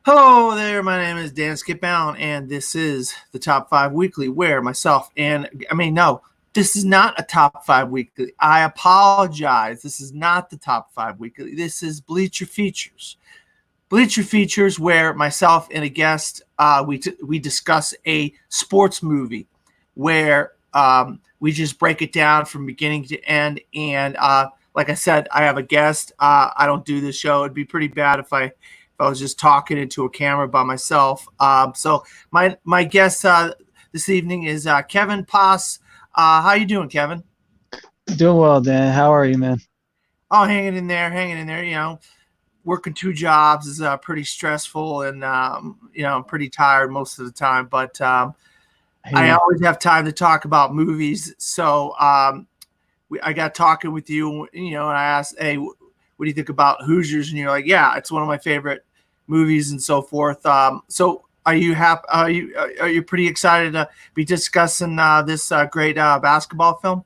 Hello there, my name is Dan Skipbound, and this is the Top 5 Weekly, where no, this is not a Top 5 Weekly. I apologize. This is not the Top 5 Weekly. This is Bleacher Features. Bleacher Features, where myself and a guest, we discuss a sports movie where we just break it down from beginning to end. And like I said, I have a guest. I don't do this show. It'd be pretty bad if I was just talking into a camera by myself. So my guest this evening is Kevin Pass. How you doing, Kevin? Doing well, Dan. How are you, man? Oh, hanging in there, hanging in there. Working two jobs is pretty stressful, and I'm pretty tired most of the time. But I Hey, always have time to talk about movies. So I got talking with you, and I asked, "Hey, what do you think about Hoosiers?" And you're like, "Yeah, it's one of my favorite movies," and so forth. So are you happy? Are you pretty excited to be discussing this great basketball film?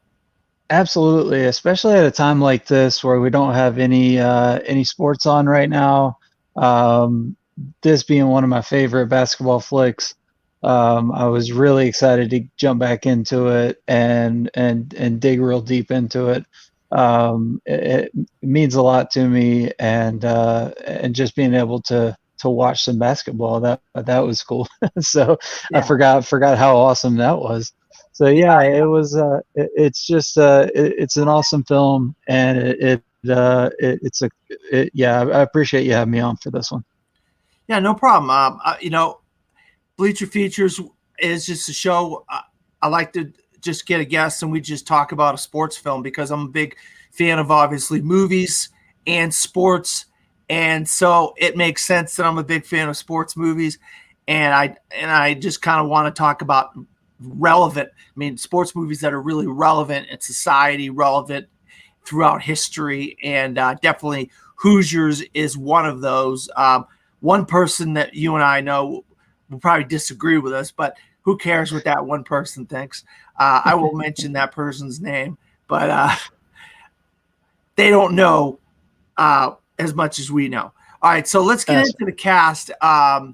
absolutely, especially at a time like this where we don't have any sports on right now. Um, this being one of my favorite basketball flicks, I was really excited to jump back into it and dig real deep into it. It means a lot to me, and just being able to watch some basketball that was cool. So I Yeah, forgot how awesome that was. So yeah, it was. It's just it's an awesome film, and yeah. I appreciate you having me on for this one. yeah, no problem. Bleacher Features is just a show. I like to just get a guest and we just talk about a sports film because I'm a big fan of obviously movies and sports, and so it makes sense that I'm a big fan of sports movies, and I just kind of want to talk about relevant. I mean, sports movies that are really relevant in society, relevant throughout history, and definitely Hoosiers is one of those. One person that you and I know will probably disagree with us, but who cares what that one person thinks? I will mention that person's name, but they don't know as much as we know. All right, so let's get That's into the cast of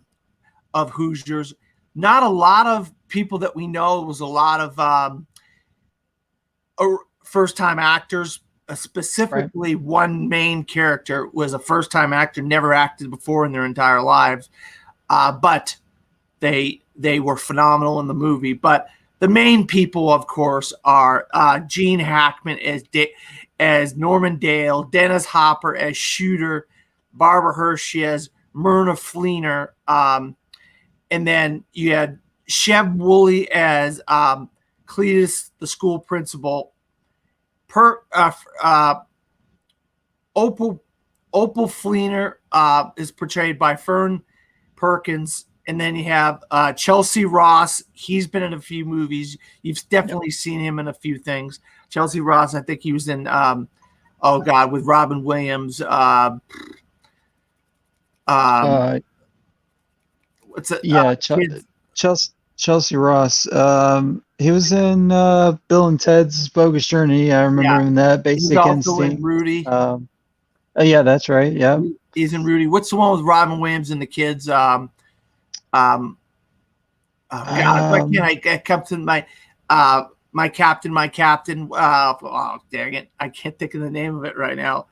Hoosiers. Not a lot of people that we know. It was a lot of first-time actors. right. Specifically, one main character was a first-time actor, never acted before in their entire lives, but they were phenomenal in the movie. But the main people, of course, are Gene Hackman as Norman Dale, Dennis Hopper as Shooter, Barbara Hershey as Myrna Fleener, and then you had Sheb Woolley as Cletus, the school principal. Per Opal Opal Fleener is portrayed by Fern Perkins, and then you have Chelsea Ross. He's been in a few movies. You've Yep. definitely seen him in a few things. Chelsea Ross, I think he was in oh God, with Robin Williams. Um, Uh, what's it? yeah. Kids. Chelsea Ross. He was in Bill and Ted's Bogus Journey. I remember Yeah, him in that. he's Basic also in Instinct. Rudy. Yeah, that's right. Yeah. He's in Rudy. What's the one with Robin Williams and the kids? Um, oh God, why can't Um, I come to my captain, my captain? Oh, dang it, I can't think of the name of it right now.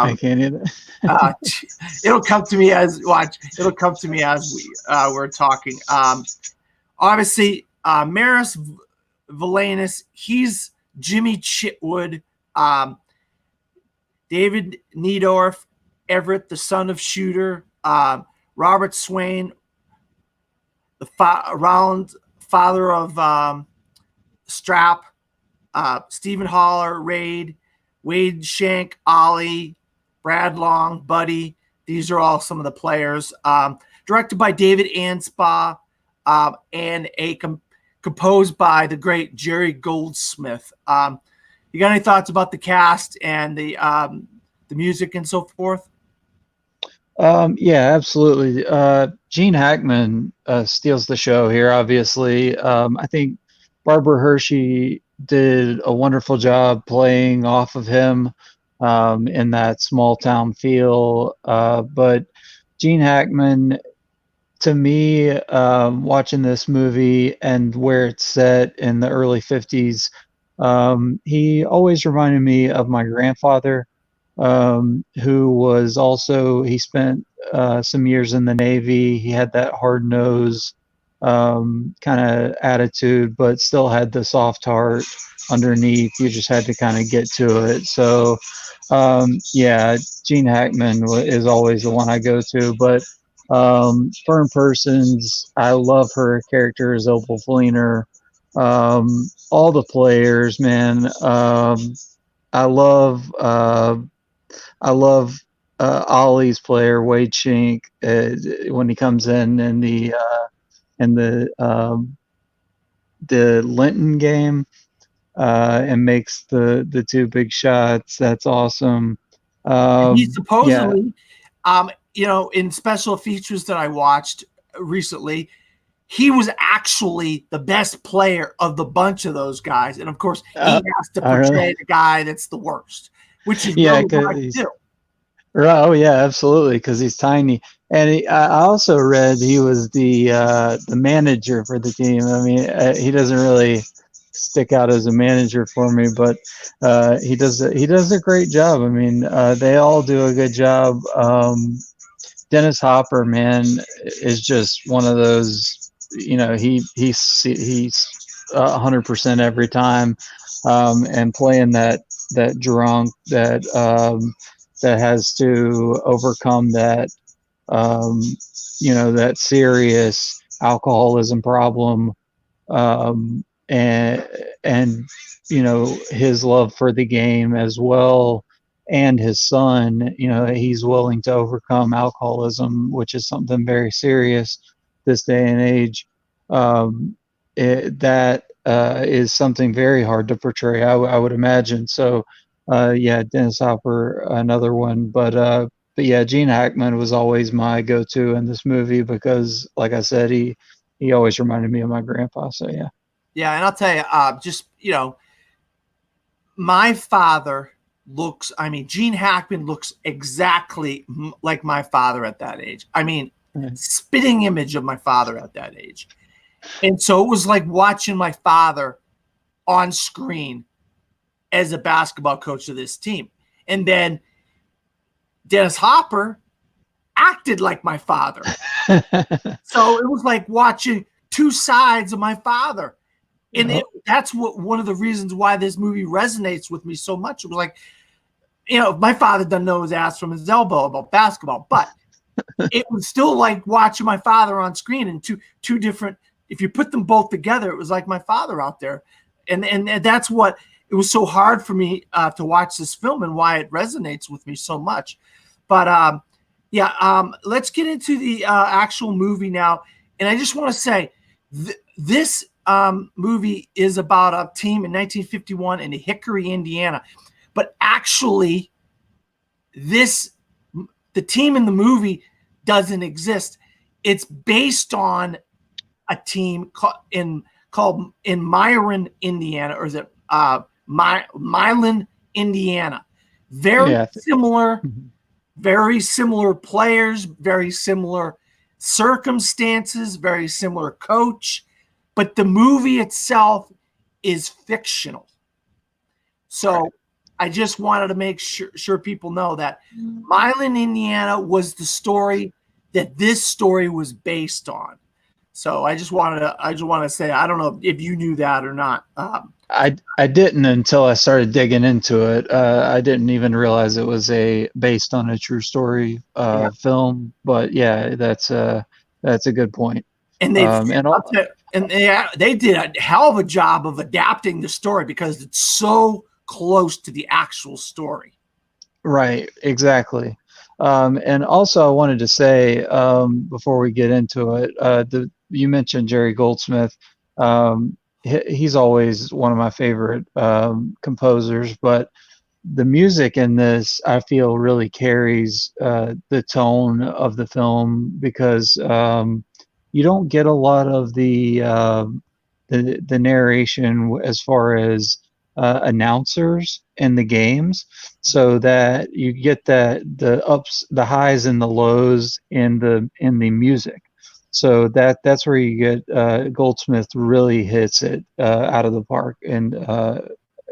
I Um, can't either. uh, it'll come to me as watch. It'll come to me as we're talking. Obviously, Maris Valanis, he's Jimmy Chitwood. David Niedorf, Everett, the son of Shooter. Robert Swain, the round father of Strap. Stephen Holler, Raid, Wade Shank, Ollie, Brad Long, Buddy. These are all some of the players. Directed by David Anspaugh, and composed by the great Jerry Goldsmith. You got any thoughts about the cast and the music and so forth? Yeah, absolutely. Gene Hackman steals the show here, obviously. I think Barbara Hershey did a wonderful job playing off of him in that small town feel. But Gene Hackman to me, watching this movie and where it's set in the early 50s, he always reminded me of my grandfather, who was also, he spent some years in the Navy. He had that hard nose kind of attitude, but still had the soft heart underneath. You just had to kind of get to it. So, yeah, Gene Hackman is always the one I go to. But Fern Persons, I love her character as Opal Fleener. All the players, man. I love I love Ollie's player Wade Shink when he comes in in the Linton game and makes the two big shots. That's awesome. He Yeah. supposedly, in special features that I watched recently, he was actually the best player of the bunch of those guys. And of course, he has to Really? portray the guy that's the worst, which is Yeah, really because hard to do. right. Oh yeah, absolutely. Because he's tiny, and I also read he was the manager for the team. I mean, he doesn't really stick out as a manager for me, but he does a great job. I mean, they all do a good job. Dennis Hopper, man, is just one of those. You know, he's 100% every time, and playing that drunk that has to overcome that um, that serious alcoholism problem, and his love for the game as well, and his son, he's willing to overcome alcoholism, which is something very serious this day and age. That is something very hard to portray, I would imagine. So yeah, Dennis Hopper, another one, but yeah, Gene Hackman was always my go-to in this movie because, like I said, he always reminded me of my grandpa. So yeah. Yeah, and I'll tell you, my father Gene Hackman looks exactly like my father at that age. I mean, spitting image of my father at that age. And so it was like watching my father on screen as a basketball coach of this team. And then Dennis Hopper acted like my father. So it was like watching two sides of my father. And that's one of the reasons why this movie resonates with me so much. It was like, my father doesn't know his ass from his elbow about basketball, but it was still like watching my father on screen, and two different. If you put them both together, it was like my father out there, and that's what it was so hard for me to watch this film, and why it resonates with me so much. But let's get into the actual movie now. And I just want to say, this movie is about a team in 1951 in Hickory, Indiana. But actually, the team in the movie doesn't exist. It's based on a team called in Myron, Indiana, or is it Milan, Indiana? Very similar players, very similar circumstances, very similar coach, but the movie itself is fictional. So I just wanted to make sure people know that Milan, Indiana was the story that this story was based on. So I just wanted to say, I don't know if you knew that or not. I didn't until I started digging into it. I didn't even realize it was based on a true story film. But yeah, that's a good point. And they did a hell of a job of adapting the story because it's so close to the actual story. Right, exactly. And also, I wanted to say before we get into it, you mentioned Jerry Goldsmith. He's always one of my favorite composers, but the music in this, I feel, really carries the tone of the film because you don't get a lot of the narration as far as announcers in the games, so that you get the ups, the highs, and the lows in the music. So that's where you get Goldsmith really hits it out of the park, and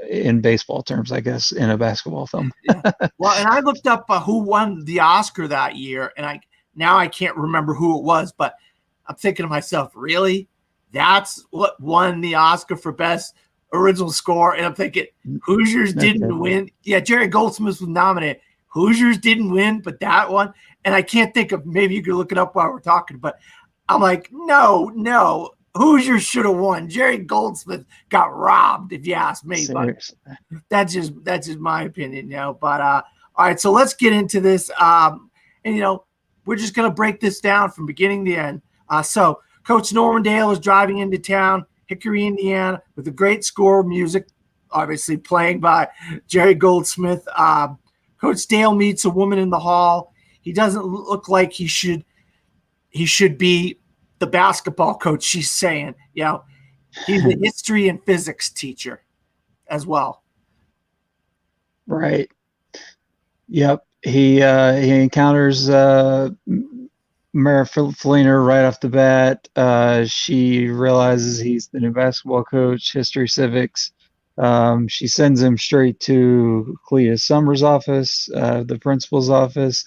in baseball terms, I guess, in a basketball film. Yeah. Well, and I looked up who won the Oscar that year, and I can't remember who it was, but I'm thinking to myself, really? That's what won the Oscar for Best Original Score? And I'm thinking, Hoosiers didn't Okay. win. Yeah, Jerry Goldsmith was nominated. Hoosiers didn't win, but that one. And I can't think of, maybe you could look it up while we're talking, but I'm like, no. Hoosiers should have won. Jerry Goldsmith got robbed, if you ask me. Seriously. But that's just my opinion, But all right, so let's get into this. And we're just gonna break this down from beginning to end. So Coach Norman Dale is driving into town, Hickory, Indiana, with a great score of music, obviously playing by Jerry Goldsmith. Coach Dale meets a woman in the hall. He doesn't look like he should be the basketball coach. She's saying, he's a history and physics teacher as well. Right. Yep. He encounters Mara Fleener right off the bat. She realizes he's the new basketball coach, history civics. She sends him straight to Clea Summers' office, the principal's office.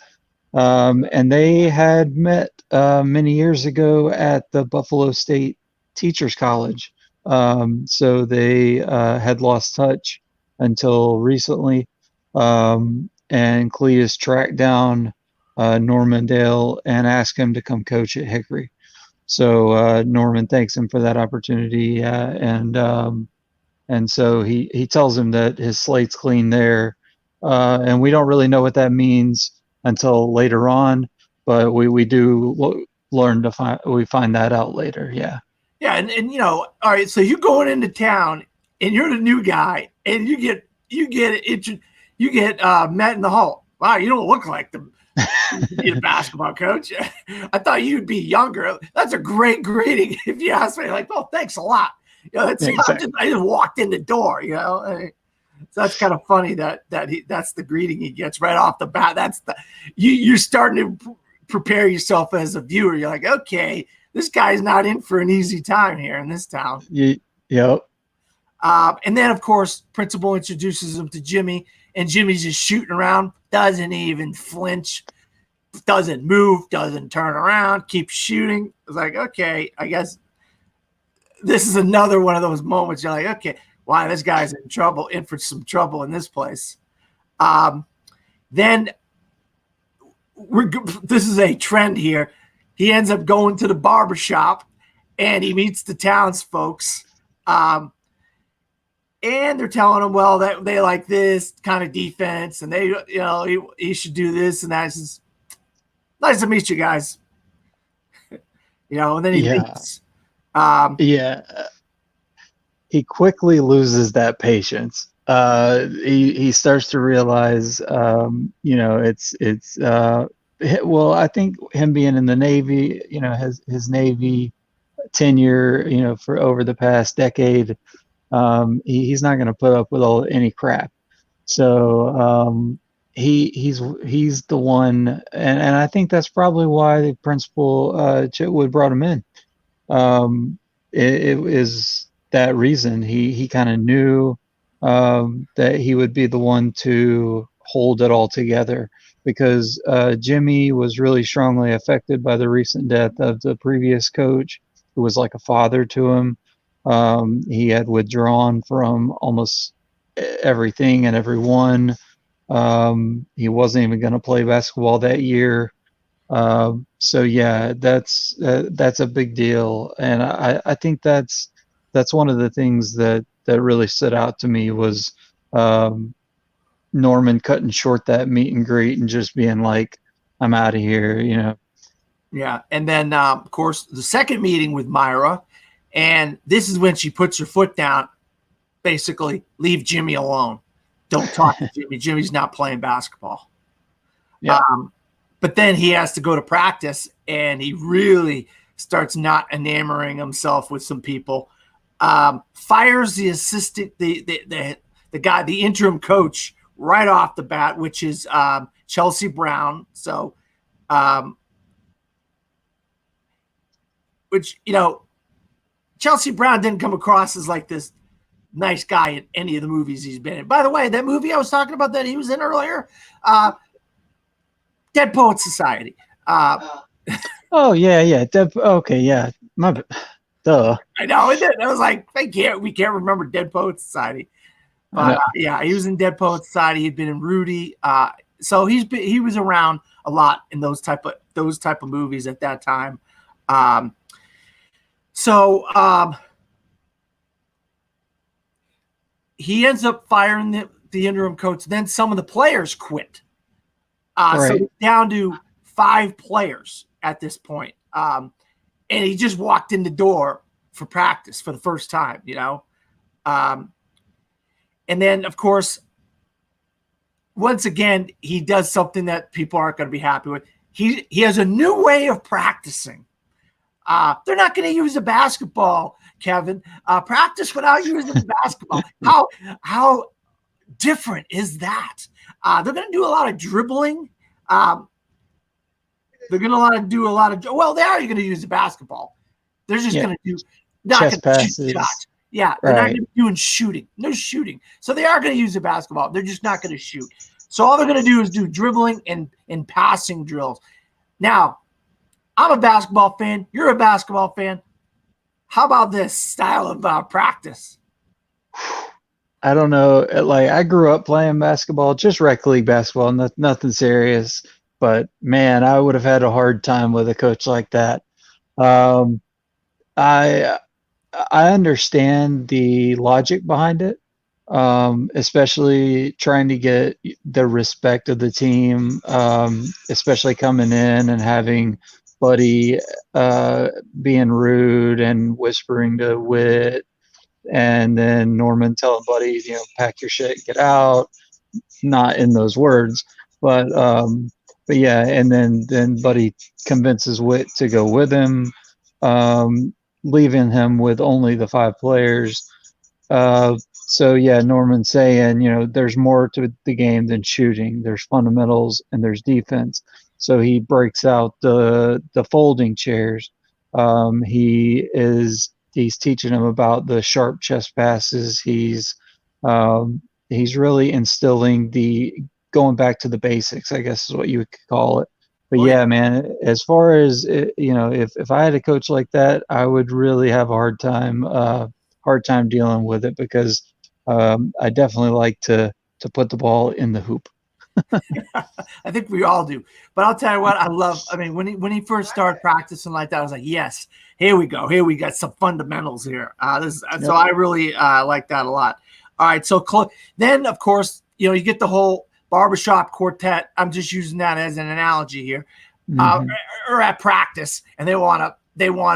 And they had met many years ago at the Buffalo State Teachers College. So they had lost touch until recently. And Cleus tracked down Norman Dale and asked him to come coach at Hickory. So Norman thanks him for that opportunity, and so he tells him that his slate's clean there, and we don't really know what that means until later on, but we do learn to find that out later. Yeah. Yeah, and all right. So you're going into town, and you're the new guy, and you get met in the hall. Wow, you don't look like the basketball coach. I thought you'd be younger. That's a great greeting if you ask me. Like, oh, thanks a lot. Exactly. I just walked in the door. So that's kind of funny that's the greeting he gets right off the bat. That's you're starting to prepare yourself as a viewer. You're like, okay, this guy's not in for an easy time here in this town. Yep. And then, of course, principal introduces him to Jimmy, and Jimmy's just shooting around, doesn't even flinch, doesn't move, doesn't turn around, keeps shooting. It's like, okay, I guess this is another one of those moments you're like, okay, wow, this guy's in for some trouble in this place. Then this is a trend here. He ends up going to the barbershop, and he meets the townsfolks. And they're telling him, well, that they like this kind of defense, and they, he should do this and that. He says, nice to meet you guys. And then he leaves. He quickly loses that patience. He starts to realize, well, I think him being in the Navy, his Navy tenure, for over the past decade, he's not going to put up with any crap. So he's the one, and I think that's probably why the principal Chitwood brought him in. It is that reason. He kind of knew that he would be the one to hold it all together, because Jimmy was really strongly affected by the recent death of the previous coach, who was like a father to him. He had withdrawn from almost everything and everyone. He wasn't even going to play basketball that year. So yeah, that's a big deal, and I think that's one of the things that really stood out to me was Norman cutting short that meet and greet and just being like, "I'm out of here," Yeah, and then of course the second meeting with Myra, and this is when she puts her foot down, basically, leave Jimmy alone. Don't talk to Jimmy. Jimmy's not playing basketball. Yeah. But then he has to go to practice, and he really starts not enamoring himself with some people. Fires the assistant, the guy, the interim coach, right off the bat, which is Chelsea Brown. So which, Chelsea Brown didn't come across as like this nice guy in any of the movies he's been in. By the way, that movie I was talking about that he was in earlier, Dead Poets Society. Oh yeah. Okay, yeah. Duh. I know it did. I was like, we can't remember Dead Poets Society. But yeah, he was in Dead Poets Society. He'd been in Rudy. So he was around a lot in those type of movies at that time. He ends up firing the interim coach. Then some of the players quit. So he's down to 5 players at this point. And he just walked in the door for practice for the first time, And then, of course, once again, he does something that people aren't going to be happy with. He has a new way of practicing. They're not going to use a basketball, Kevin. Practice without using the basketball. How different is that? They're going to do a lot of dribbling. They're going to do a lot of. Well, they are going to use the basketball. They're just going to do chest passes. Yeah, they're not going to be doing shooting. No shooting. So they are going to use the basketball. They're just not going to shoot. So all they're going to do is do dribbling and passing drills. Now, I'm a basketball fan. You're a basketball fan. How about this style of practice? I don't know. Like, I grew up playing basketball, just rec league basketball, nothing serious. But man, I would have had a hard time with a coach like that. I understand the logic behind it, especially trying to get the respect of the team, especially coming in and having Buddy being rude and whispering to Whit, and then Norman telling Buddy, pack your shit, get out. Not in those words, but yeah, and then Buddy convinces Whit to go with him, leaving him with only the 5 players. So yeah, Norman's saying, there's more to the game than shooting. There's fundamentals and there's defense. So he breaks out the folding chairs. He's teaching him about the sharp chest passes. He's really instilling going back to the basics, I guess is what you could call it. But yeah, man, as far as if I had a coach like that, I would really have a hard time dealing with it, because I definitely like to put the ball in the hoop. I think we all do. But I'll tell you what, when he first started practicing like that, I was like, yes, here we go. Here we got some fundamentals here. So I really like that a lot. All right, so then, of course, you get the whole barbershop quartet. I'm just using that as an analogy here. Or at practice, and they want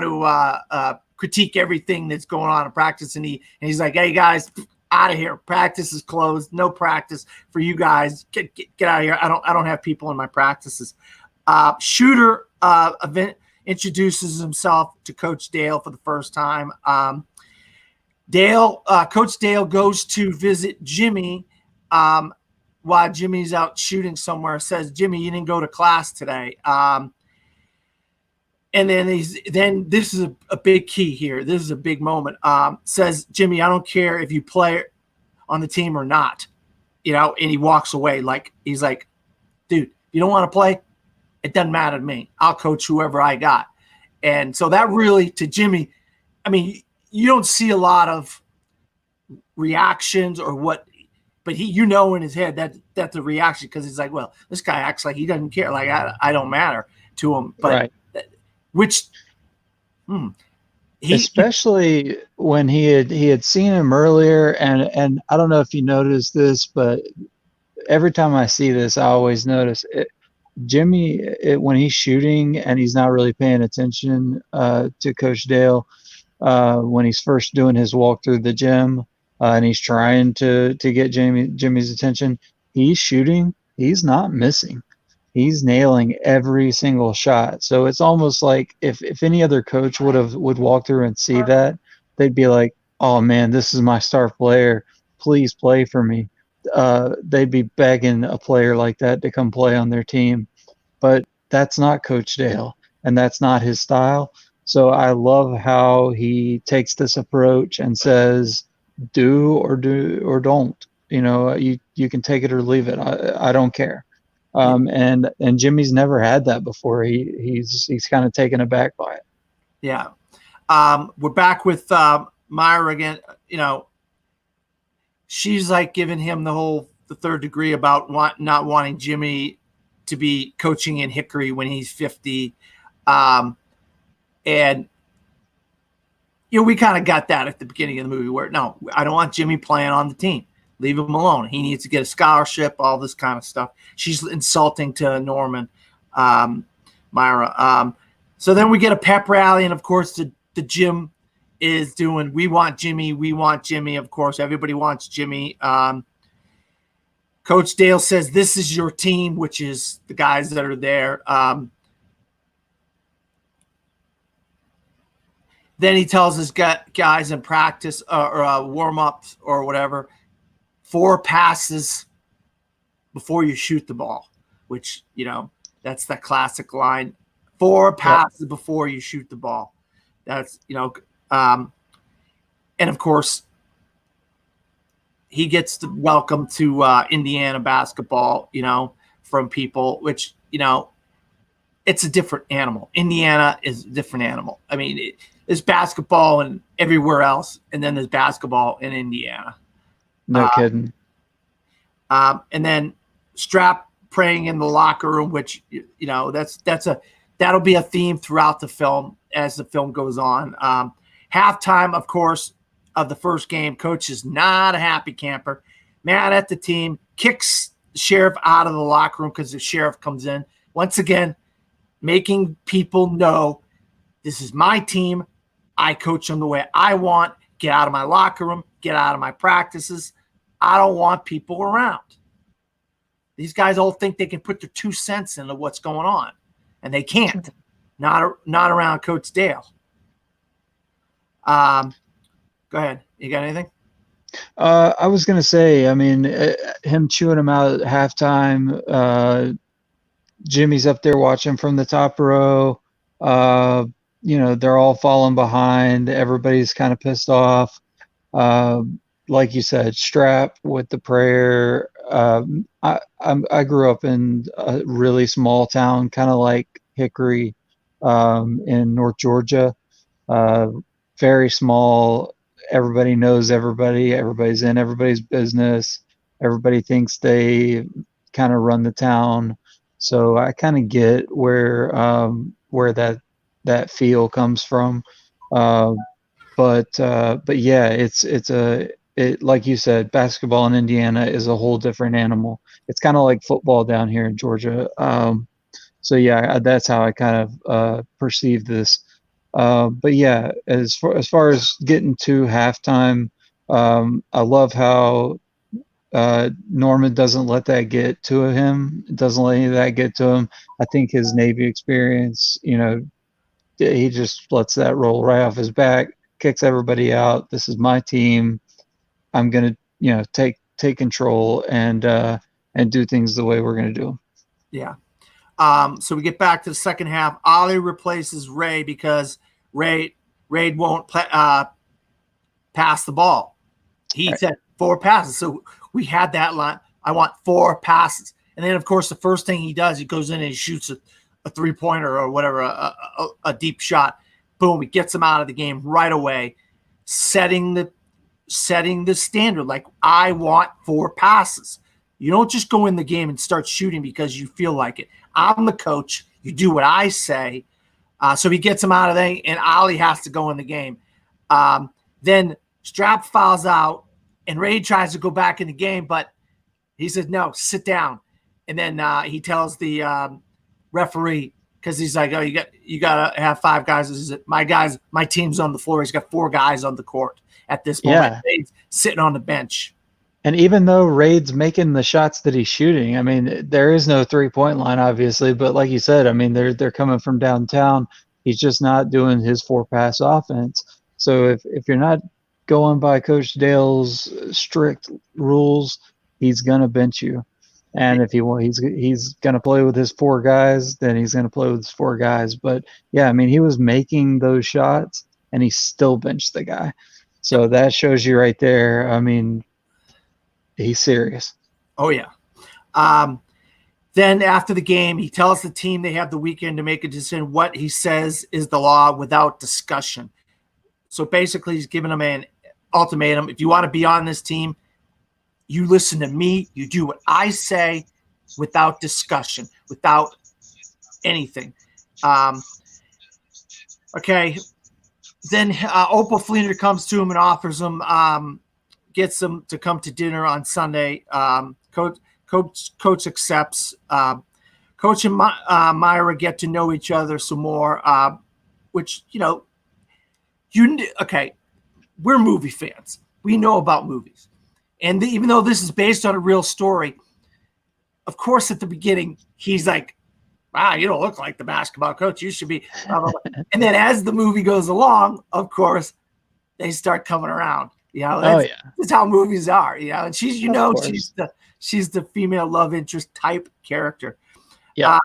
to critique everything that's going on in practice, and he's like, "Hey guys, out of here! Practice is closed. No practice for you guys. Get out of here. I don't have people in my practices." Shooter event introduces himself to Coach Dale for the first time. Coach Dale goes to visit Jimmy while Jimmy's out shooting somewhere. Says, "Jimmy, you didn't go to class today." And then this is a big key here. This is a big moment. Says, "Jimmy, I don't care if you play on the team or not," and he walks away. Like, he's like, "Dude, you don't want to play? It doesn't matter to me. I'll coach whoever I got." And so that really, to Jimmy, you don't see a lot of reactions or what, but in his head that's a reaction, because he's like, well, this guy acts like he doesn't care. Like, I don't matter to him. But especially when he had seen him earlier, and I don't know if you noticed this, but every time I see this, I always notice it. Jimmy, when he's shooting and he's not really paying attention to Coach Dale, when he's first doing his walk through the gym, and he's trying to get Jimmy's attention, he's shooting. He's not missing. He's nailing every single shot. So it's almost like if any other coach would walk through and see that, they'd be like, "Oh man, this is my star player. Please play for me." They'd be begging a player like that to come play on their team. But that's not Coach Dale, and that's not his style. So I love how he takes this approach and says, do or don't. You can take it or leave it. I don't care. Yeah. And Jimmy's never had that before. He's kind of taken aback by it. Yeah. We're back with Myra again. She's like giving him the third degree about not wanting Jimmy to be coaching in Hickory when he's 50. And we kind of got that at the beginning of the movie where, no, I don't want Jimmy playing on the team. Leave him alone. He needs to get a scholarship, all this kind of stuff. She's insulting to Norman, Myra. So then we get a pep rally, and of course the gym is doing, we want Jimmy, we want Jimmy. Of course, everybody wants Jimmy. Coach Dale says, this is your team, which is the guys that are there. Then he tells his guys in practice or warm-ups or whatever, 4 passes before you shoot the ball, which, that's the classic line. 4 passes before you shoot the ball. That's, and of course, he gets the welcome to Indiana basketball, from people, which, it's a different animal. Indiana is a different animal. I mean, there's basketball and everywhere else, and then there's basketball in Indiana. No kidding. And then Strap praying in the locker room, which that'll be a theme throughout the film as the film goes on. Halftime, of course, of the first game, coach is not a happy camper, mad at the team, kicks the sheriff out of the locker room because the sheriff comes in once again, making people know this is my team. I coach them the way I want. Get out of my locker room. Get out of my practices. I don't want people around. These guys all think they can put their 2 cents into what's going on, and they can't. Not around Coach Dale. Go ahead. You got anything? I was going to say, I mean, him chewing him out at halftime. Jimmy's up there watching from the top row. They're all falling behind. Everybody's kind of pissed off. Like you said, Strap with the prayer. I grew up in a really small town, kind of like Hickory, in North Georgia. Very small. Everybody knows everybody. Everybody's in everybody's business. Everybody thinks they kind of run the town. So I kind of get where that feel comes from. But yeah, it like you said, basketball in Indiana is a whole different animal. It's kind of like football down here in Georgia. So yeah, that's how I kind of perceive this. But yeah, as far as getting to halftime, I love how Norman doesn't let that get to him. Doesn't let any of that get to him. I think his Navy experience, he just lets that roll right off his back, kicks everybody out. This is my team. I'm gonna, take control and do things the way we're gonna do them. Yeah. So we get back to the second half. Ollie replaces Ray because Ray won't pass the ball. He said 4 passes. So we had that line. I want 4 passes. And then, of course, the first thing he does, he goes in and he shoots a 3-pointer or whatever, a deep shot. Boom, he gets him out of the game right away, setting the standard. Like, I want 4 passes. You don't just go in the game and start shooting because you feel like it. I'm the coach. You do what I say. So he gets him out of there, and Ollie has to go in the game. Then Strap fouls out, and Ray tries to go back in the game, but he says, no, sit down. And then he tells the referee, because he's like, oh, you got to have 5 guys. He says, my team's on the floor. He's got 4 guys on the court at this moment. Yeah. He's sitting on the bench. And even though Raid's making the shots that he's shooting, I mean, there is no 3-point line, obviously. But like you said, I mean, they're coming from downtown. He's just not doing his 4-pass offense. So if you're not going by Coach Dale's strict rules, he's gonna bench you. And if he's going to play with his 4 guys, then he's going to play with his 4 guys. But yeah, I mean, he was making those shots, and he still benched the guy. So that shows you right there. I mean, he's serious. Oh yeah. Then after the game, he tells the team they have the weekend to make a decision. What he says is the law without discussion. So basically, he's giving them an ultimatum. If you want to be on this team, you listen to me. You do what I say without discussion, without anything. Okay. Then Opal Fleener comes to him and offers him, gets him to come to dinner on Sunday. Coach accepts. Coach and Myra get to know each other some more, which, okay, we're movie fans. We know about movies. And even though this is based on a real story, of course, at the beginning, he's like, wow, you don't look like the basketball coach. You should be. And then as the movie goes along, of course, they start coming around. That's how movies are. And she's the female love interest type character. Yeah.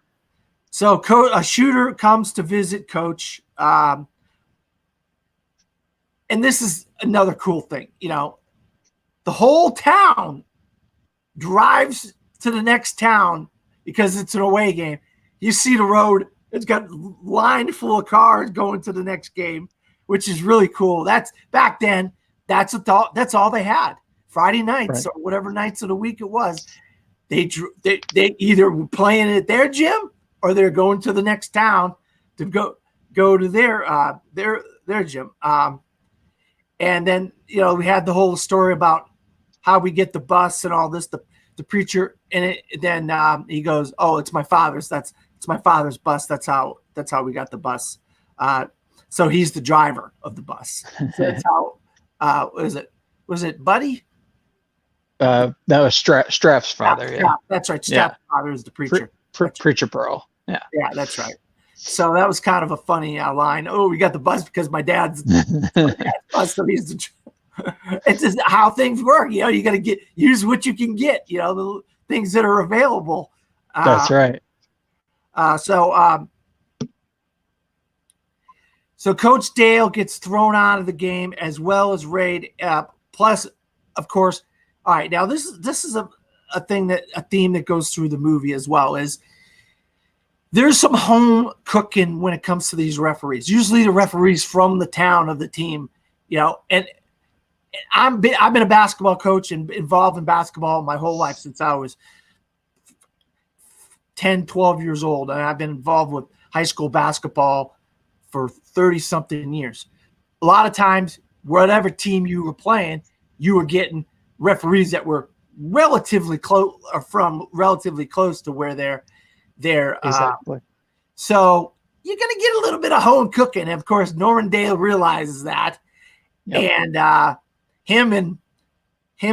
So a shooter comes to visit Coach. And this is another cool thing. The whole town drives to the next town because it's an away game. You see the road, it's got lined full of cars going to the next game, which is really cool. That's back then. That's all they had. Friday nights or whatever nights of the week it was, they either were playing at their gym or they're going to the next town to go to their gym. And then we had the whole story about how we get the bus and all this. The preacher then he goes, "Oh, it's my father's. It's my father's bus. That's how we got the bus." So he's the driver of the bus. So that's how. Was it Buddy? That was Strapp's father. Yeah, that's right. Strapp's father is the preacher. Preacher Pearl. Yeah. Yeah, that's right. So that was kind of a funny line. Oh, we got the bus because my dad's bus. So he's the. It's just how things work. You got to use what you can get. The things that are available. That's right. So Coach Dale gets thrown out of the game as well as Raid. Plus, of course, all right. Now this is a theme that goes through the movie as well. Is there's some home cooking when it comes to these referees. Usually the referees from the town of the team, and I've been a basketball coach and involved in basketball my whole life since I was 10, 12 years old. And I've been involved with high school basketball for 30-something years. A lot of times, whatever team you were playing, you were getting referees that were relatively close to where they're exactly. So you're going to get a little bit of home cooking. And of course, Norman Dale realizes that. Yep. And him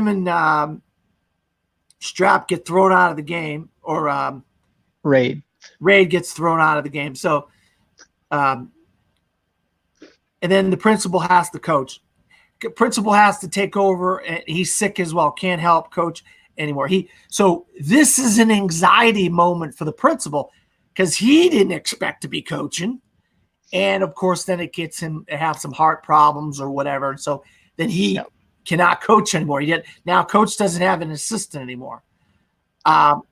and Strap get thrown out of the game, or Raid gets thrown out of the game. So, and then the principal has to coach. Principal has to take over, and he's sick as well. Can't help coach anymore. So this is an anxiety moment for the principal because he didn't expect to be coaching. And of course, then it gets him to have some heart problems or whatever. And so then he cannot coach anymore. Now coach doesn't have an assistant anymore. Go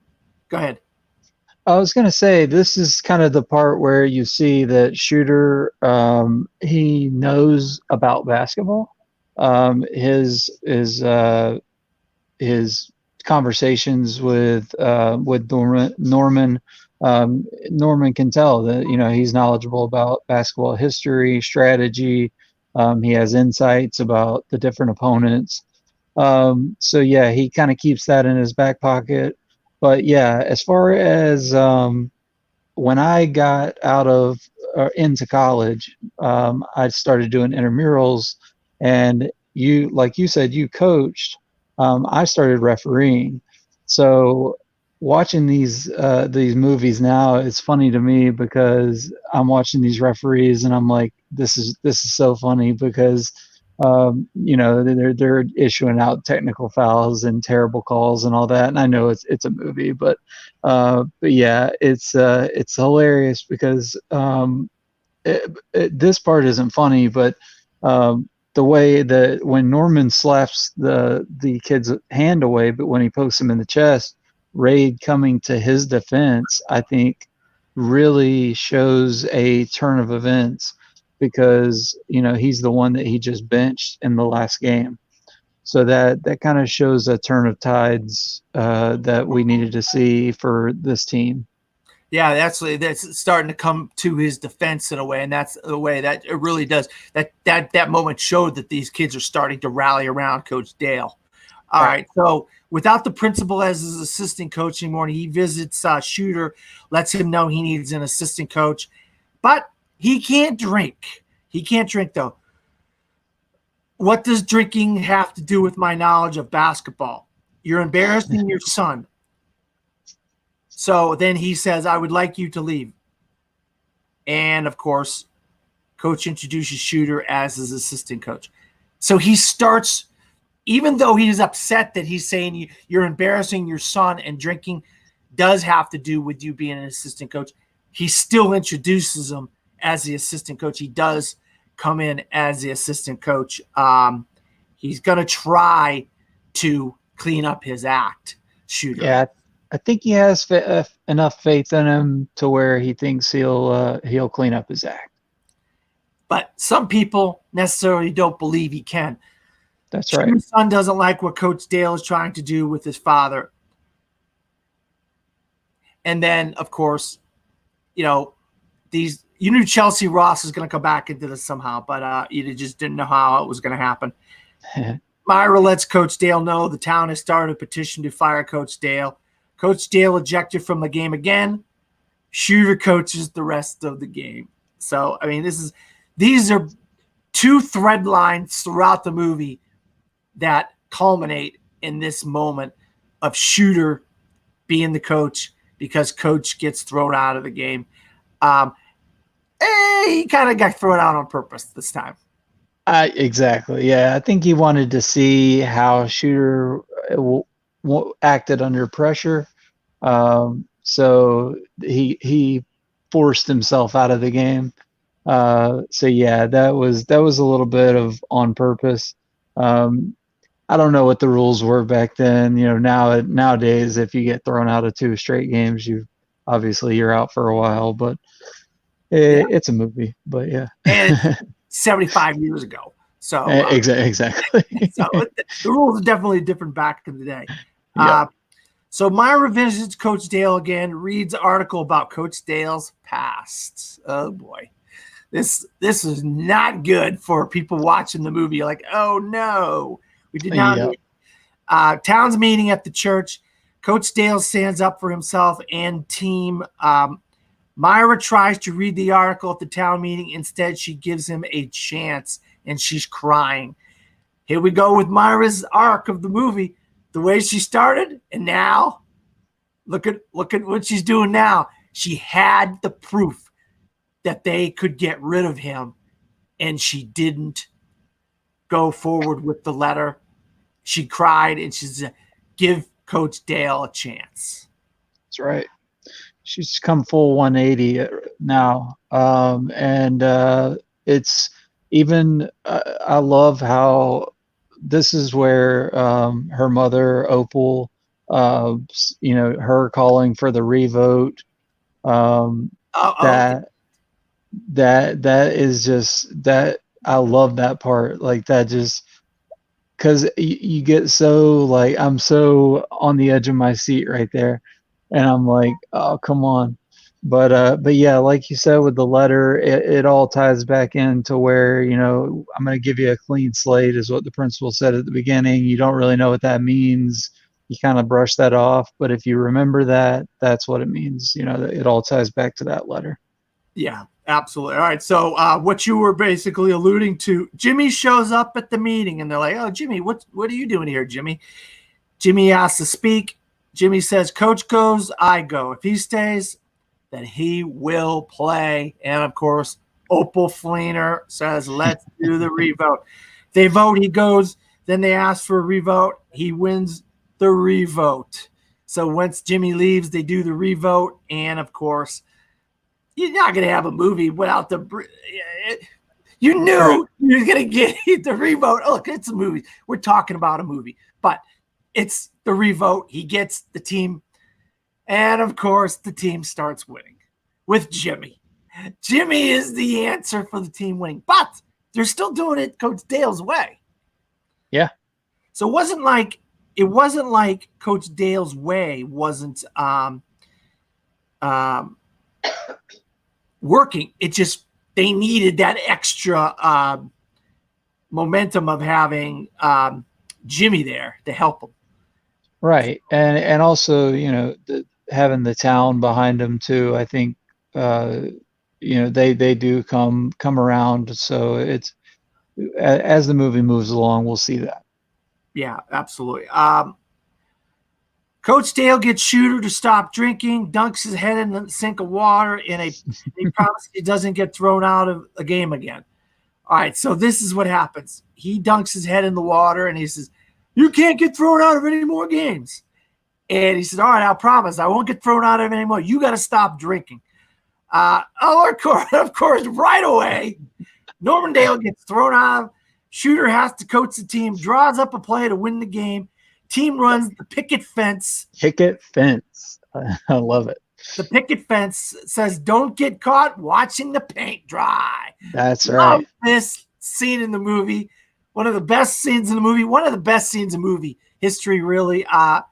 ahead. I was going to say, this is kind of the part where you see that Shooter, he knows about basketball. His conversations with Norman, Norman can tell that, he's knowledgeable about basketball history, strategy. He has insights about the different opponents. So yeah, he kind of keeps that in his back pocket. But yeah, as far as when I got out of into college, I started doing intramurals, and like you said, you coached. I started refereeing. So watching these movies now, it's funny to me because I'm watching these referees and I'm like, this is so funny because they're issuing out technical fouls and terrible calls and all that. And I know it's a movie, but yeah, it's hilarious because this part isn't funny, but the way that when Norman slaps the kid's hand away, but when he pokes him in the chest, Raid coming to his defense, I think really shows a turn of events because he's the one that he just benched in the last game. So that kind of shows a turn of tides that we needed to see for this team. Yeah, that's starting to come to his defense in a way, and that's the way that it really does. That moment showed that these kids are starting to rally around Coach Dale. All right, so without the principal as his assistant coach anymore, he visits Shooter, lets him know he needs an assistant coach, but he can't drink. He can't drink though. What does drinking have to do with my knowledge of basketball? You're embarrassing your son. So then he says, I would like you to leave. And, of course, coach introduces Shooter as his assistant coach. So he starts, even though he's upset that he's saying you're embarrassing your son and drinking does have to do with you being an assistant coach, he still introduces him as the assistant coach. He does come in as the assistant coach. He's going to try to clean up his act, Shooter. Yeah. I think he has enough faith in him to where he thinks he'll clean up his act. But some people necessarily don't believe he can. That's right. His son doesn't like what Coach Dale is trying to do with his father. And then, of course, you knew Chelsea Ross is going to come back into this somehow, but you just didn't know how it was going to happen. Myra lets Coach Dale know the town has started a petition to fire Coach Dale. Coach Dale ejected from the game again. Shooter coaches the rest of the game. So, I mean, these are two thread lines throughout the movie that culminate in this moment of Shooter being the coach because Coach gets thrown out of the game. He kind of got thrown out on purpose this time. Exactly. Yeah, I think he wanted to see how Shooter acted under pressure. So he forced himself out of the game. So yeah, that was a little bit of on purpose. I don't know what the rules were back then. Nowadays, if you get thrown out of 2 straight games, you're out for a while. But it's a movie. But yeah, and 75 years ago. So exactly. So the rules are definitely different back in the day. Yep. So Myra visits Coach Dale again, reads an article about Coach Dale's past. Oh boy. This is not good for people watching the movie. You're like, oh no, we did not. Yep. Town's meeting at the church. Coach Dale stands up for himself and team. Myra tries to read the article at the town meeting. Instead, she gives him a chance, and she's crying. Here we go with Myra's arc of the movie. The way she started, and now look at what she's doing now. She had the proof that they could get rid of him, and she didn't go forward with the letter. She cried, and she said, give Coach Dale a chance. That's right. She's come full 180 now. And it's even, I love how this is where her mother, Opal, her calling for the revote. That is just that. I love that part. Like that just because you get so like, I'm so on the edge of my seat right there. And I'm like, oh, come on. But yeah, like you said with the letter, it all ties back into where, I'm going to give you a clean slate is what the principal said at the beginning. You don't really know what that means. You kind of brush that off. But if you remember that, that's what it means. It all ties back to that letter. Yeah, absolutely. All right. So what you were basically alluding to, Jimmy shows up at the meeting and they're like, oh, Jimmy, what are you doing here, Jimmy? Jimmy asks to speak. Jimmy says, Coach goes, I go. If he stays, then he will play. And, of course, Opal Fleener says, let's do the revote. They vote, he goes. Then they ask for a revote. He wins the revote. So once Jimmy leaves, they do the revote. And, of course, you're not going to have a movie without the – you knew you were going to get the revote. Oh, look, it's a movie. We're talking about a movie. But it's the revote. He gets the team. And, of course, the team starts winning with Jimmy. Jimmy is the answer for the team winning. But they're still doing it Coach Dale's way. Yeah. So it wasn't like Coach Dale's way wasn't working. It just they needed that extra momentum of having Jimmy there to help them. Right, and also having the town behind them too. I think they do come around. So it's as the movie moves along, we'll see that. Yeah, absolutely. Coach Dale gets Shooter to stop drinking, dunks his head in the sink of water, and he promises he doesn't get thrown out of a game again. All right, so this is what happens. He dunks his head in the water, and he says, "You can't get thrown out of any more games." And he says, "All right, I'll promise I won't get thrown out of any more. You got to stop drinking." Of course, right away, Norman Dale gets thrown out. Shooter has to coach the team, draws up a play to win the game. Team runs the picket fence. Picket fence. I love it. The picket fence says, "Don't get caught watching the paint dry." That's Love right. this scene in the movie. One of the best scenes in the movie. One of the best scenes in movie history, really.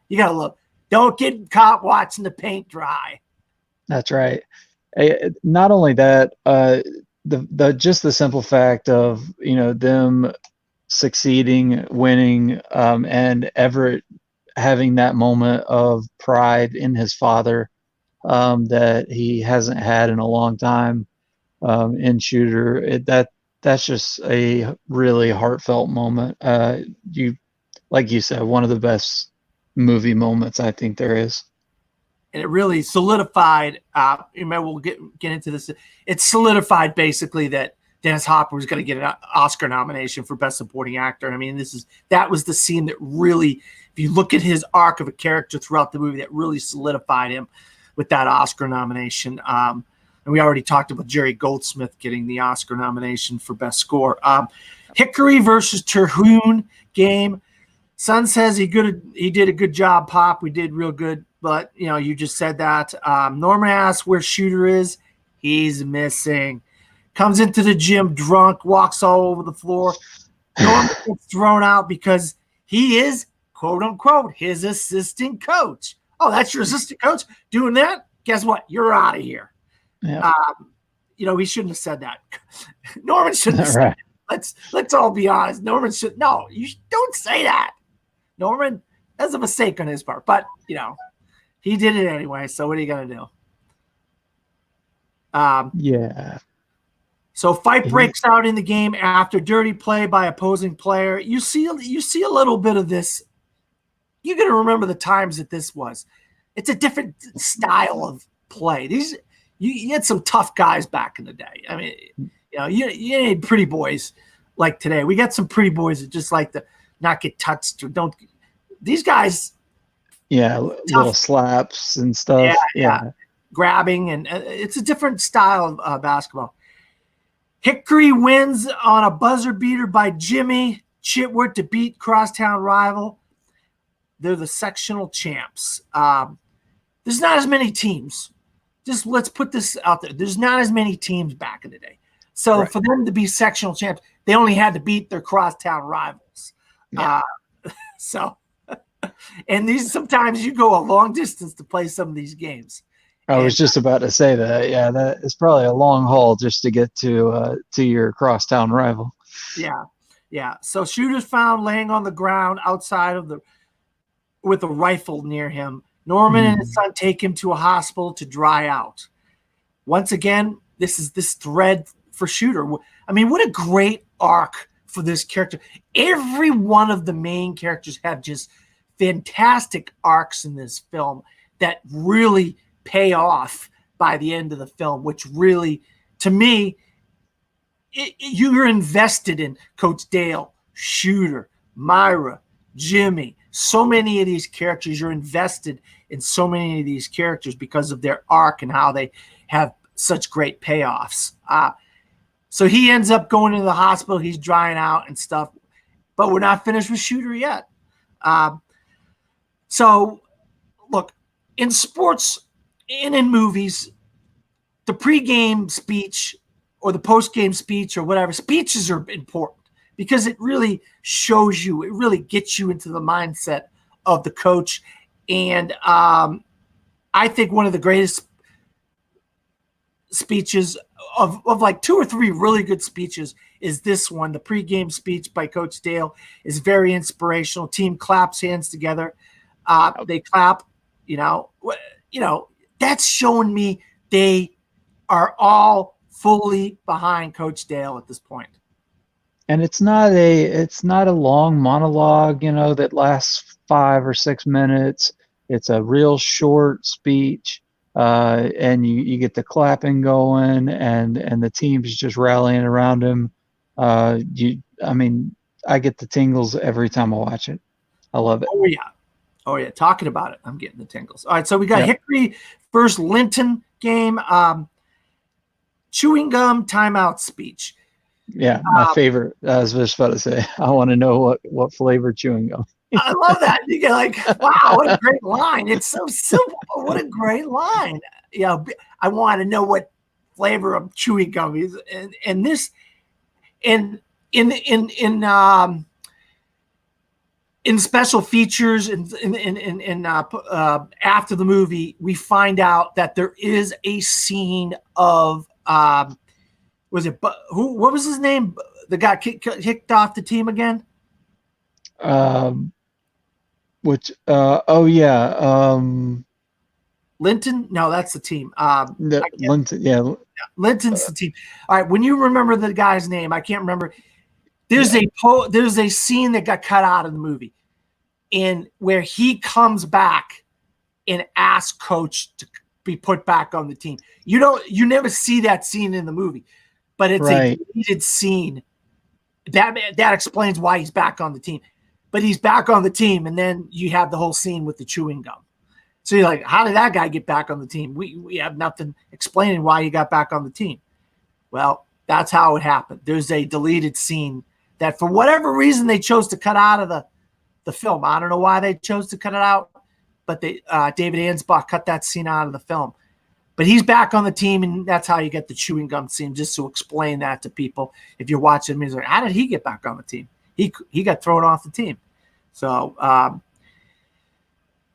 You got to look. Don't get caught watching the paint dry. That's right. Not only that, just the simple fact of them succeeding, winning, and Everett having that moment of pride in his father that he hasn't had in a long time in Shooter. That's just a really heartfelt moment. Like you said, one of the best movie moments I think there is. And it really solidified. We'll get into this. It solidified basically that Dennis Hopper was going to get an Oscar nomination for Best Supporting Actor. I mean, that was the scene that really, if you look at his arc of a character throughout the movie, that really solidified him with that Oscar nomination. And we already talked about Jerry Goldsmith getting the Oscar nomination for Best Score. Hickory versus Terhune game. Son says he did a good job, Pop. We did real good. But, you just said that. Norman asks where Shooter is. He's missing. Comes into the gym drunk, walks all over the floor. Norman gets thrown out because he is, quote unquote, his assistant coach. Oh, that's your assistant coach doing that? Guess what? You're out of here. Yeah. He shouldn't have said that. Norman shouldn't have said that. Let's all be honest. Norman should. No, you don't say that. Norman, that's a mistake on his part. But, he did it anyway, so what are you going to do? Yeah. So fight breaks out in the game after dirty play by opposing player. You see a little bit of this. You're going to remember the times that this was. It's a different style of play. You had some tough guys back in the day. I mean, you ain't pretty boys like today. We got some pretty boys that just like to not get touched or don't. These guys. Yeah, little slaps and stuff. Yeah. Grabbing, and it's a different style of basketball. Hickory wins on a buzzer beater by Jimmy Chitwood to beat crosstown rival. They're the sectional champs. There's not as many teams. Just let's put this out there. There's not as many teams back in the day. So for them to be sectional champs, they only had to beat their crosstown rivals. Yeah. And sometimes you go a long distance to play some of these games. I was just about to say that. Yeah, that is probably a long haul just to get to your crosstown rival. Yeah. So Shooter's found laying on the ground outside with a rifle near him. Norman and his son take him to a hospital to dry out. Once again, this is this thread for Shooter. I mean, what a great arc for this character. Every one of the main characters have just fantastic arcs in this film that really pay off by the end of the film, which really, to me, you're invested in Coach Dale Shooter, Myra, Jimmy, so many of these characters. You're invested in so many of these characters because of their arc and how they have such great payoffs. So he ends up going into the hospital. He's drying out and stuff, but we're not finished with Shooter yet. So look, in sports and in movies, the pregame speech or the postgame speech or whatever, speeches are important because it really shows you, it really gets you into the mindset of the coach. And I think one of the greatest speeches of like 2 or 3 really good speeches is this one. The pregame speech by Coach Dale is very inspirational. Team claps hands together. They clap, that's showing me they are all fully behind Coach Dale at this point. And it's not a long monologue, that lasts 5 or 6 minutes. It's a real short speech, and you get the clapping going, and the team's just rallying around him. I get the tingles every time I watch it. I love it. Oh yeah. Talking about it, I'm getting the tingles. All right, so we got Hickory versus Linton game. Chewing gum timeout speech. Yeah, my favorite. I was just about to say, I want to know what flavor chewing gum. I love that. You get like, wow, what a great line. It's so simple, but what a great line. I want to know what flavor of chewing gum is. And this, in special features and after the movie, we find out that there is a scene of what was his name? The guy kicked off the team again. Linton? No, that's the team. Linton, yeah. Linton's the team. All right, when you remember the guy's name, I can't remember. There's a scene that got cut out of the movie, in where he comes back and asks Coach to be put back on the team. You never see that scene in the movie, but it's a deleted scene. That explains why he's back on the team. But he's back on the team, and then you have the whole scene with the chewing gum. So you're like, how did that guy get back on the team? We have nothing explaining why he got back on the team. Well, that's how it happened. There's a deleted scene that for whatever reason they chose to cut out of the film. I don't know why they chose to cut it out, but David Ansbach cut that scene out of the film. But he's back on the team, and that's how you get the chewing gum scene, just to explain that to people. If you're watching him, he's like, how did he get back on the team? He got thrown off the team. So, all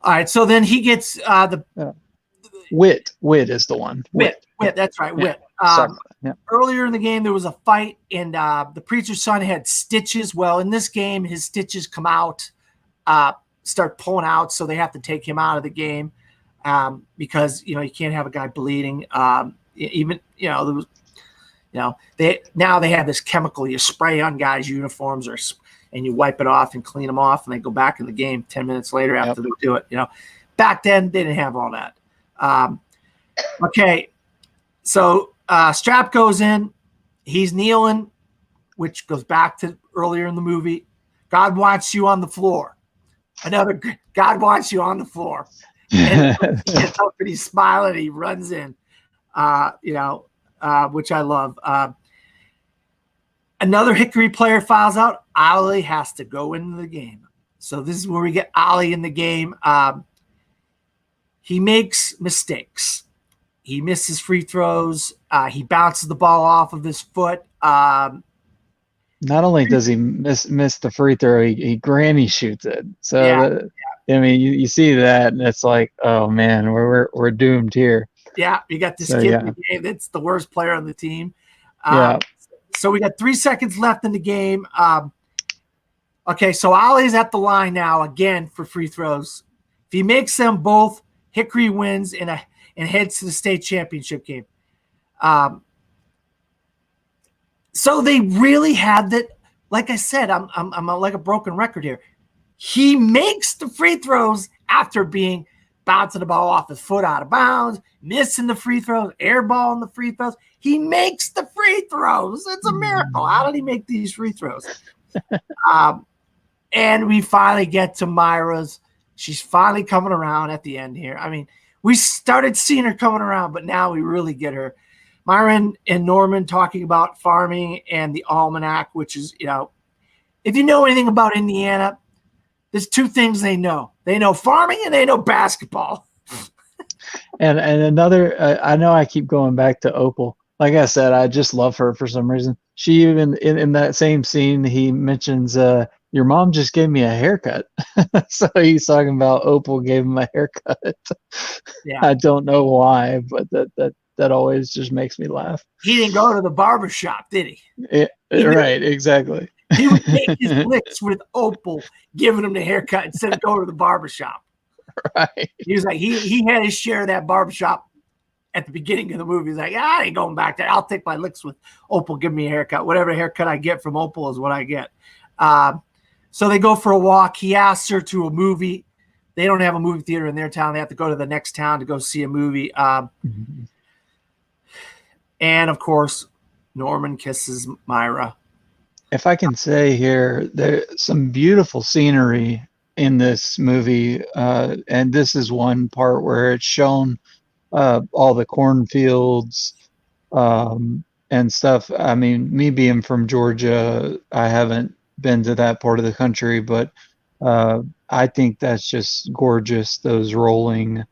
right. So then he gets Wit. Wit is the one. Wit. That's right. Yeah. Wit. Earlier in the game, there was a fight, and the preacher's son had stitches. Well, in this game, his stitches come out, start pulling out, so they have to take him out of the game because you can't have a guy bleeding. They have this chemical you spray on guys' uniforms and you wipe it off and clean them off, and they go back in the game 10 minutes later after they do it. Back then they didn't have all that. Okay, so Strap goes in, he's kneeling, which goes back to earlier in the movie. God wants you on the floor. Another God wants you on the floor. And he gets up and he's smiling. He runs in, which I love. Another Hickory player files out. Ollie has to go into the game. So this is where we get Ollie in the game. He makes mistakes. He misses free throws. He bounces the ball off of his foot. Not only does he miss the free throw, he granny shoots it. So you see that, and it's like, oh man, we're doomed here. Yeah, you got this kid in the game that's the worst player on the team. So we got 3 seconds left in the game. Okay, so Ollie's at the line now again for free throws. If he makes them both, Hickory wins and heads to the state championship game. So they really had that. Like I said, I'm like a broken record here. He makes the free throws after being bouncing the ball off his foot out of bounds, missing the free throws, airballing the free throws. He makes the free throws. It's a miracle. How did he make these free throws? And we finally get to Myra's. She's finally coming around at the end here. I mean, we started seeing her coming around, but now we really get her. Myra and Norman talking about farming and the almanac, which is, if you know anything about Indiana, there's two things they know. They know farming and they know basketball. And another, I know I keep going back to Opal. Like I said, I just love her for some reason. She even in that same scene, he mentions, your mom just gave me a haircut. So he's talking about Opal gave him a haircut. Yeah. I don't know why, but that always just makes me laugh. He didn't go to the barber shop, did he? Right, exactly. He would make his licks with Opal giving him the haircut instead of going to the barber shop. Right. He was like, he had his share of that barbershop at the beginning of the movie. He's like, I ain't going back there. I'll take my licks with Opal. Give me a haircut. Whatever haircut I get from Opal is what I get. So they go for a walk. He asks her to a movie. They don't have a movie theater in their town. They have to go to the next town to go see a movie. And, of course, Norman kisses Myra. If I can say here, there's some beautiful scenery in this movie, and this is one part where it's shown all the cornfields and stuff. I mean, me being from Georgia, I haven't been to that part of the country, but I think that's just gorgeous. Those rolling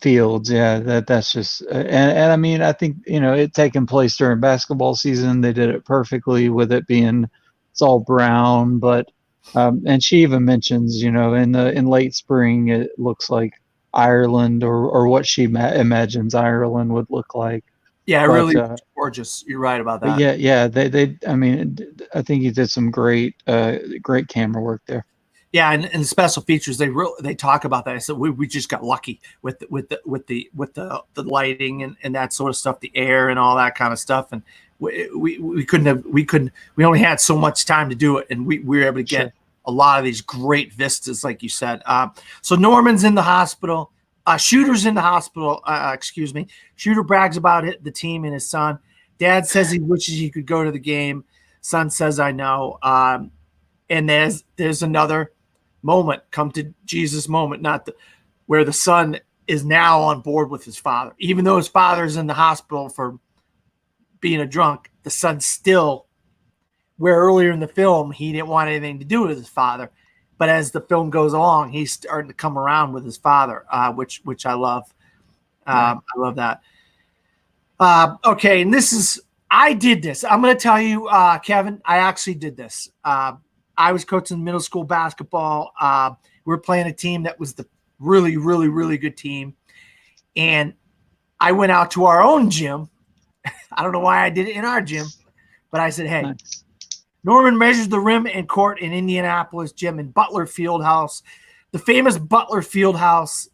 fields, yeah, that's just and I mean, I think it taking place during basketball season, they did it perfectly with it being it's all brown, but and she even mentions, in late spring it looks like Ireland or what she imagines Ireland would look like. Yeah, really gorgeous. You're right about that. But yeah, they I mean, I think he did some great camera work there. Yeah, and the special features they talk about that. I said we just got lucky with the lighting and that sort of stuff, the air and all that kind of stuff, and we only had so much time to do it, and we were able to get a lot of these great vistas, like you said. So Norman's in the hospital. Shooter's in the hospital. Shooter brags about it, the team and his son. Dad says he wishes he could go to the game. Son says, I know. And there's another moment, come to Jesus moment, where the son is now on board with his father. Even though his father's in the hospital for being a drunk, the son still, where earlier in the film, he didn't want anything to do with his father. But as the film goes along, he's starting to come around with his father, which I love. I love that. Okay, and I did this. I'm going to tell you, Kevin, I actually did this. I was coaching middle school basketball. We were playing a team that was the really, really, really good team. And I went out to our own gym. I don't know why I did it in our gym, but I said, hey, nice. Norman measures the rim and court in Indianapolis gym in Butler Fieldhouse. The famous Butler Fieldhouse,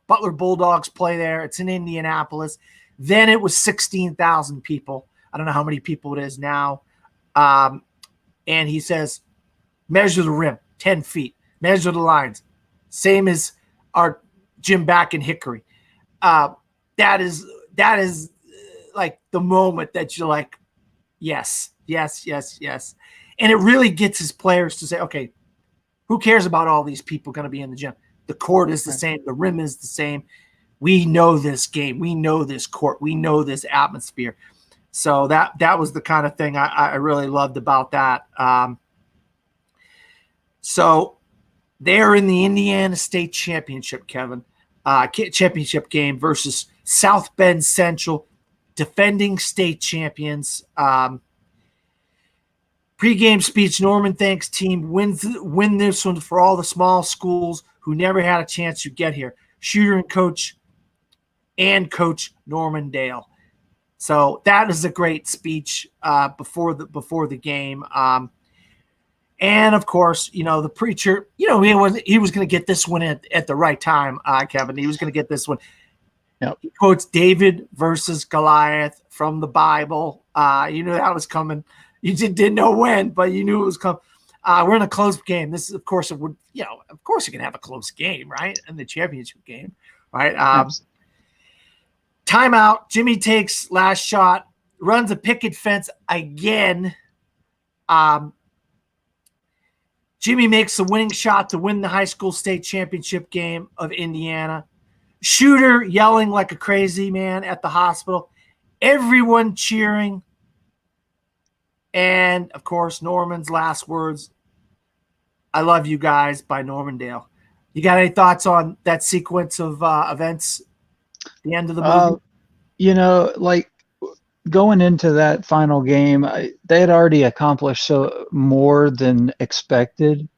Butler Bulldogs play there. It's in Indianapolis. Then it was 16,000 people. I don't know how many people it is now. And he says, measure the rim, 10 feet. Measure the lines. Same as our gym back in Hickory. That is like the moment that you're like, yes. And it really gets his players to say, okay, who cares about all these people going to be in the gym? The court is the same. The rim is the same. We know this game. We know this court. We know this atmosphere. So that was the kind of thing I really loved about that. So they're in the Indiana State Championship, Kevin. Championship game versus South Bend Central, defending state champions. Pregame speech, Norman thanks team win this one for all the small schools who never had a chance to get here. Shooter and coach Norman Dale. So that is a great speech before the game. And of course, the preacher, he was going to get this one at the right time, Kevin. He was going to get this one. Yep. He quotes David versus Goliath from the Bible. You knew that was coming. You didn't know when, but you knew it was coming. We're in a close game. This is, of course, it would. Of course, you can have a close game, right? In the championship game, right? Timeout. Jimmy takes last shot, runs a picket fence again. Jimmy makes the winning shot to win the high school state championship game of Indiana. Shooter yelling like a crazy man at the hospital. Everyone cheering. And, of course, Norman's last words, "I love you guys," by Norman Dale. You got any thoughts on that sequence of events at the end of the movie? Like going into that final game, they had already accomplished so more than expected.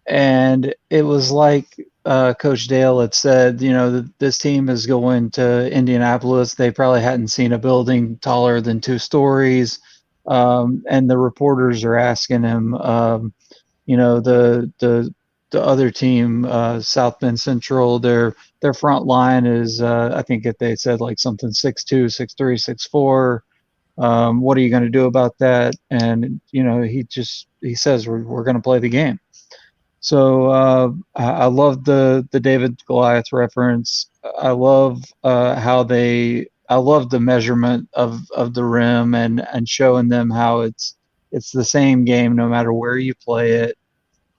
And it was like Coach Dale had said, this team is going to Indianapolis. They probably hadn't seen a building taller than 2 stories. And the reporters are asking him, the other team, South Bend Central, their front line is, I think if they said like something 6'2", 6'3", 6'4". What are you going to do about that? And he says we're going to play the game. So I love the David Goliath reference. I love I love the measurement of the rim and showing them how it's the same game no matter where you play it,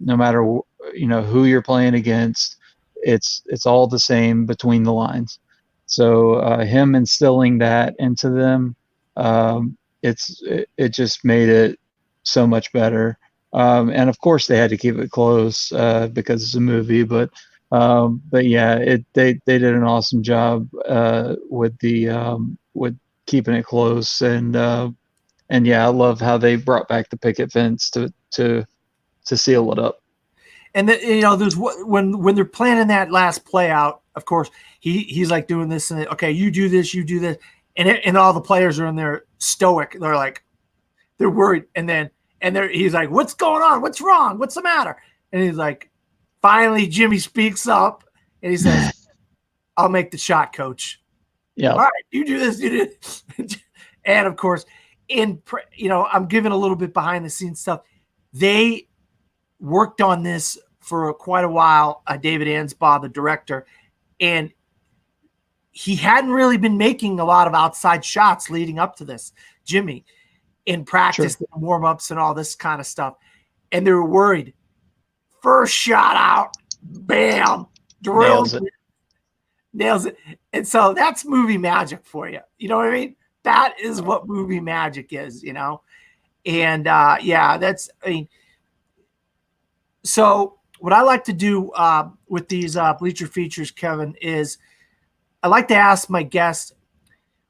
no matter who you're playing against. It's all the same between the lines. So him instilling that into them, it just made it so much better. And of course they had to keep it close because it's a movie, but yeah, they did an awesome job with keeping it close, and yeah, I love how they brought back the picket fence to seal it up. And then, there's when they're planning that last play out, of course, he's like doing this and okay, you do this, and all the players are in there stoic. They're like, they're worried, and he's like, "What's going on? What's wrong? What's the matter?" And he's like, finally, Jimmy speaks up and he says, "I'll make the shot, coach." Yeah. All right, you do this, you do this. And of course, I'm giving a little bit behind the scenes stuff. They worked on this for quite a while. David Ansbaugh, the director, and he hadn't really been making a lot of outside shots leading up to this, Jimmy, in practice, sure, and warm-ups and all this kind of stuff. And they were worried. First shot out, bam, drills nails it. And so that's movie magic for you. You know what I mean? That is what movie magic is, And yeah, so what I like to do with these Bleacher features, Kevin, is I like to ask my guests,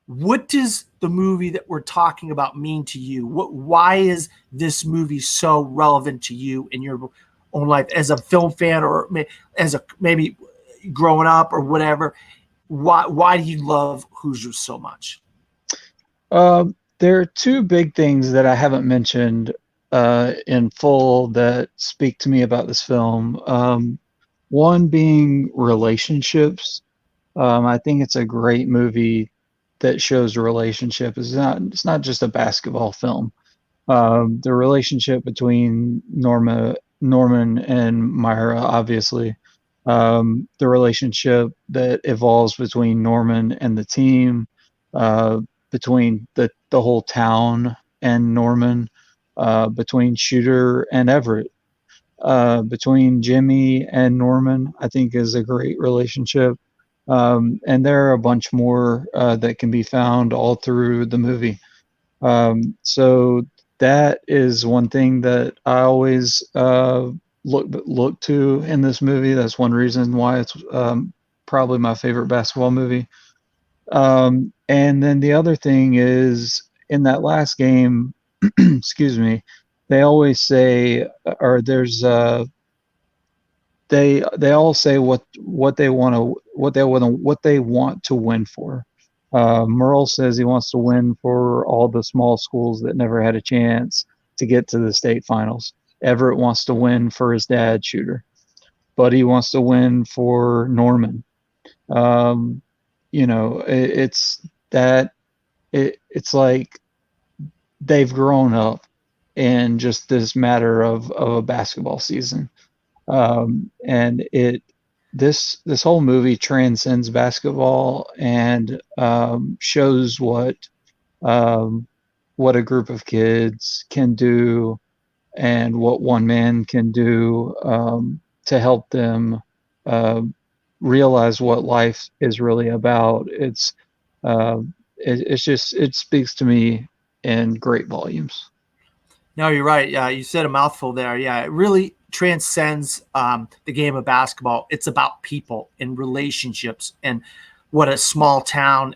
what does the movie that we're talking about mean to you? Why is this movie so relevant to you in your own life as a film fan, or as maybe growing up or whatever? Why do you love Hoosiers so much? There are two big things that I haven't mentioned in full that speak to me about this film. One being relationships. I think it's a great movie that shows a relationship. It's not just a basketball film. The relationship between Norman and Myra, obviously. The relationship that evolves between Norman and the team, between the whole town and Norman, between Shooter and Everett, between Jimmy and Norman, I think is a great relationship. And there are a bunch more that can be found all through the movie. So that is one thing that I always look to in this movie. That's one reason why it's probably my favorite basketball movie. And then the other thing is, in that last game, excuse me, they always say, or there's they all say what they want to win for. Merle says he wants to win for all the small schools that never had a chance to get to the state finals. Everett wants to win for his dad, Shooter. Buddy wants to win for Norman. It's like they've grown up in just this matter of a basketball season. And this whole movie transcends basketball and shows what a group of kids can do and what one man can do to help them realize what life is really about. It speaks to me in great volumes. No, you're right. Yeah, you said a mouthful there. Yeah, it really transcends the game of basketball. It's about people and relationships and what a small town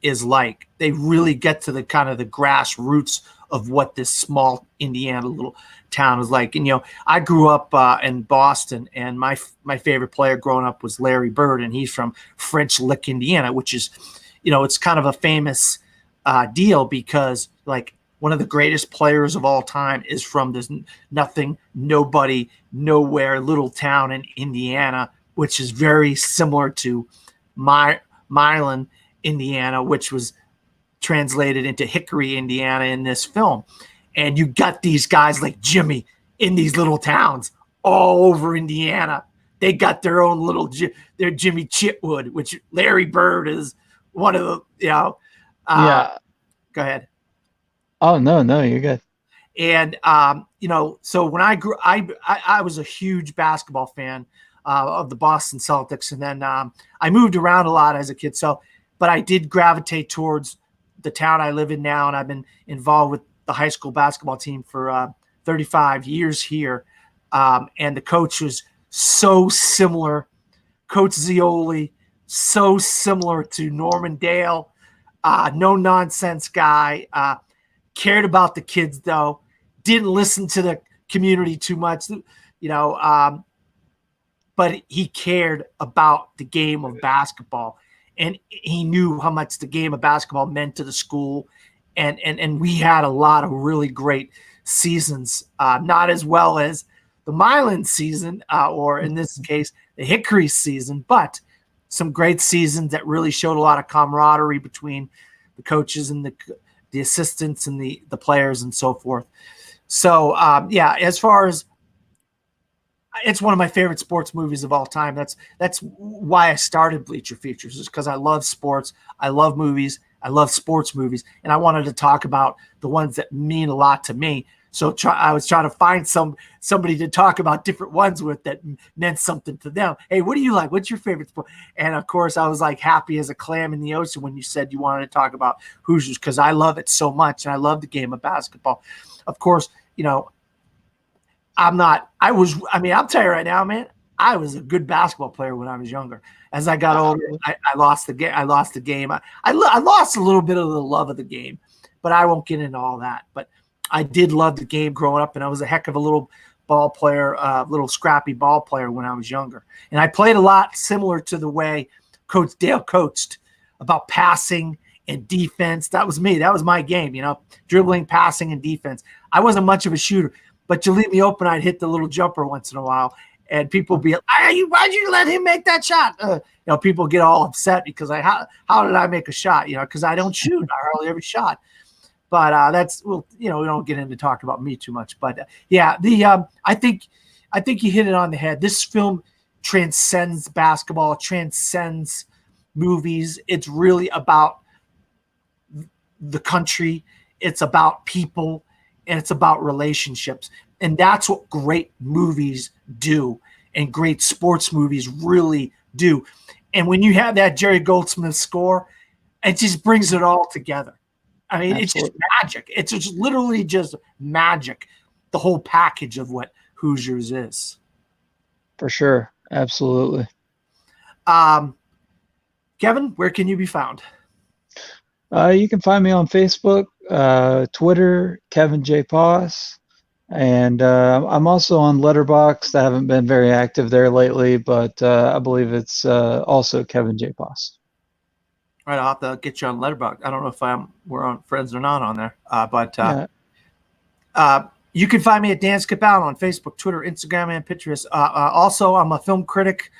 is like. They really get to the kind of the grassroots of what this small Indiana little town is like. And I grew up in Boston, and my favorite player growing up was Larry Bird, and he's from French Lick, Indiana, which is, it's kind of a famous deal because like one of the greatest players of all time is from this nothing, nobody, nowhere little town in Indiana, which is very similar to Milan, Indiana, which was translated into Hickory, Indiana in this film. And you got these guys like Jimmy in these little towns all over Indiana. They got their own little, their Jimmy Chitwood, which Larry Bird is one of the, Yeah. Go ahead. Oh, no, you're good. And, so when I grew, I was a huge basketball fan of the Boston Celtics. And then I moved around a lot as a kid. But I did gravitate towards the town I live in now. And I've been involved with the high school basketball team for 35 years here. And the coach was so similar. Coach Zioli, so similar to Norman Dale, no nonsense guy, cared about the kids though, didn't listen to the community too much, but he cared about the game of basketball, and he knew how much the game of basketball meant to the school. And we had a lot of really great seasons, not as well as the Milan season, or in this case, the Hickory season, but some great seasons that really showed a lot of camaraderie between the coaches and the assistants and the players and so forth. So, as far as, it's one of my favorite sports movies of all time. That's why I started Bleacher Features, is because I love sports. I love movies. I love sports movies. And I wanted to talk about the ones that mean a lot to me. So I was trying to find somebody to talk about different ones with that meant something to them. Hey, what do you like? What's your favorite sport? And of course, I was like happy as a clam in the ocean when you said you wanted to talk about Hoosiers, because I love it so much, and I love the game of basketball. Of course, I'll tell you right now, man, I was a good basketball player when I was younger. As I got older, I lost the game. I lost the game. I lost a little bit of the love of the game, but I won't get into all that. But I did love the game growing up, and I was a heck of a little ball player, little scrappy ball player when I was younger. And I played a lot similar to the way Coach Dale coached, about passing and defense. That was me. That was my game, dribbling, passing, and defense. I wasn't much of a shooter, but you leave me open, I'd hit the little jumper once in a while, and people be like, why'd you let him make that shot? People get all upset because how did I make a shot? Because I don't shoot hardly every shot. But we don't get into talking about me too much. But I think you hit it on the head. This film transcends basketball, transcends movies. It's really about the country. It's about people, and it's about relationships. And that's what great movies do, and great sports movies really do. And when you have that Jerry Goldsmith score, it just brings it all together. I mean, Absolutely. It's just magic. It's just literally just magic, the whole package of what Hoosiers is. For sure. Absolutely. Kevin, where can you be found? You can find me on Facebook, Twitter, Kevin J. Poss. And I'm also on Letterboxd. I haven't been very active there lately, but I believe it's also Kevin J. Poss. All right, I'll have to get you on Letterboxd. I don't know if we're on friends or not on there, but you can find me at Dan Skipal on Facebook, Twitter, Instagram, and Pinterest. Also, I'm a film critic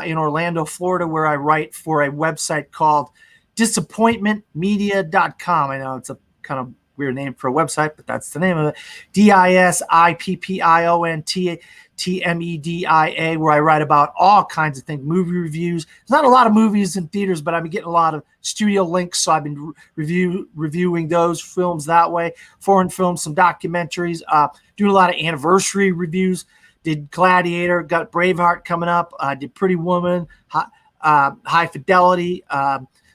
in Orlando, Florida, where I write for a website called disappointmentmedia.com. I know it's a kind of weird name for a website, but that's the name of it. DISIPPIONTTMEDIA, where I write about all kinds of things, movie reviews. There's not a lot of movies in theaters, but I've been getting a lot of studio links, so I've been reviewing those films that way. Foreign films, some documentaries, doing a lot of anniversary reviews. Did Gladiator, got Braveheart coming up. Did Pretty Woman, High Fidelity.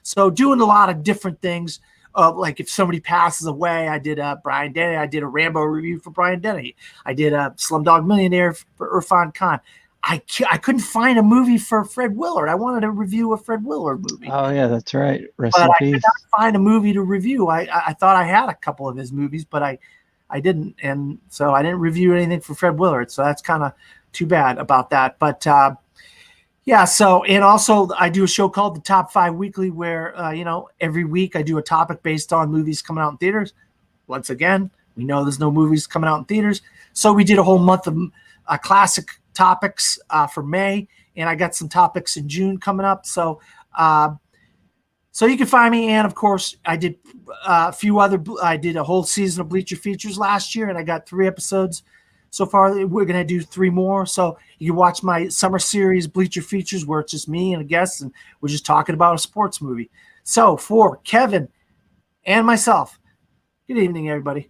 So doing a lot of different things. Like if somebody passes away, I did Brian Denny. I did a Rambo review for Brian Denny. I did a Slumdog Millionaire for Irfan Khan. I couldn't find a movie for Fred Willard. I wanted to review a Fred Willard movie. Oh yeah, that's right. Rest but in I peace. could not find a movie to review. I thought I had a couple of his movies, but I didn't, and so I didn't review anything for Fred Willard. So that's kind of too bad about that. But yeah, so, and also I do a show called The Top 5 Weekly where, every week I do a topic based on movies coming out in theaters. Once again, we know there's no movies coming out in theaters. So we did a whole month of classic topics for May, and I got some topics in June coming up. So you can find me. And of course, I did I did a whole season of Bleacher Features last year, and I got 3 episodes. So far, we're going to do 3 more. So you can watch my summer series, Bleacher Features, where it's just me and a guest, and we're just talking about a sports movie. So for Kevin and myself, good evening, everybody.